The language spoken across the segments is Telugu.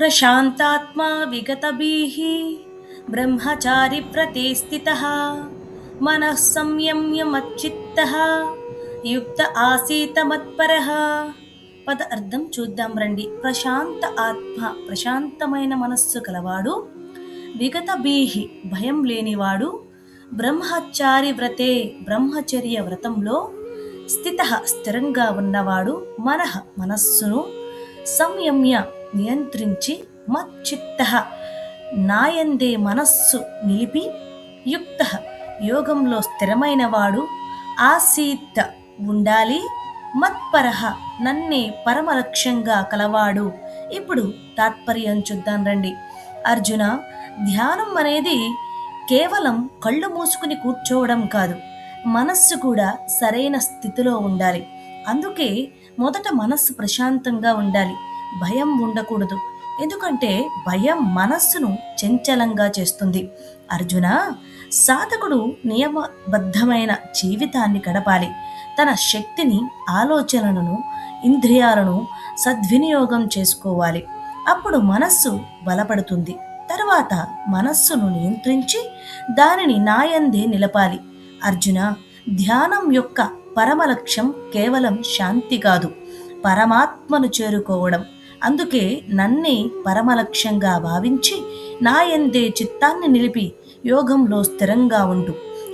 ప్రశాంతాత్మా విగతభీః బ్రహ్మచారి వ్రతే స్థితః మనః సంయమ్య మచ్చిత్తః యుక్త ఆసీత మత్పరః. పద అర్థం చూద్దాం రండి. ప్రశాంత ఆత్మ, ప్రశాంతమైన మనస్సు కలవాడు. విగతభీః భయం లేనివాడు. బ్రహ్మచారి వ్రతే బ్రహ్మచర్య వ్రతంలో స్థితః స్థిరంగా ఉన్నవాడు. మనస్సును సంయమ్య నియంత్రించి మచ్చిత్తః నాయందే మనస్సు నిలిపి యుక్త యోగంలో స్థిరమైన వాడు. ఆసీత్ ఉండాలి. మత్పరః నన్నే పరమ లక్ష్యంగా కలవాడు. ఇప్పుడు తాత్పర్యం చూద్దాం రండి. అర్జున, ధ్యానం అనేది కేవలం కళ్ళు మూసుకుని కూర్చోవడం కాదు, మనస్సు కూడా సరైన స్థితిలో ఉండాలి. అందుకే మొదట మనస్సు ప్రశాంతంగా ఉండాలి, భయం ఉండకూడదు. ఎందుకంటే భయం మనస్సును చంచలంగా చేస్తుంది. అర్జున, సాధకుడు నియమబద్ధమైన జీవితాన్ని గడపాలి. తన శక్తిని, ఆలోచనలను, ఇంద్రియాలను సద్వినియోగం చేసుకోవాలి. అప్పుడు మనస్సు బలపడుతుంది. తర్వాత మనస్సును నియంత్రించి దానిని నాయందే నిలపాలి. అర్జున, ధ్యానం యొక్క పరమ లక్ష్యం కేవలం శాంతి కాదు, పరమాత్మను చేరుకోవడం. అందుకే నన్నే పరమలక్ష్యంగా భావించి నాయందే చిత్తాన్ని నిలిపి యోగంలో స్థిరంగా ఉండు.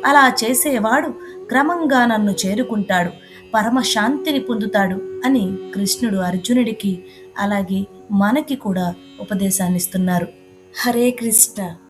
అలా చేసేవాడు క్రమంగా నన్ను చేరుకుంటాడు, పరమశాంతిని పొందుతాడు అని కృష్ణుడు అర్జునుడికి, అలాగే మనకి కూడా ఉపదేశాన్నిస్తున్నారు. హరే కృష్ణ.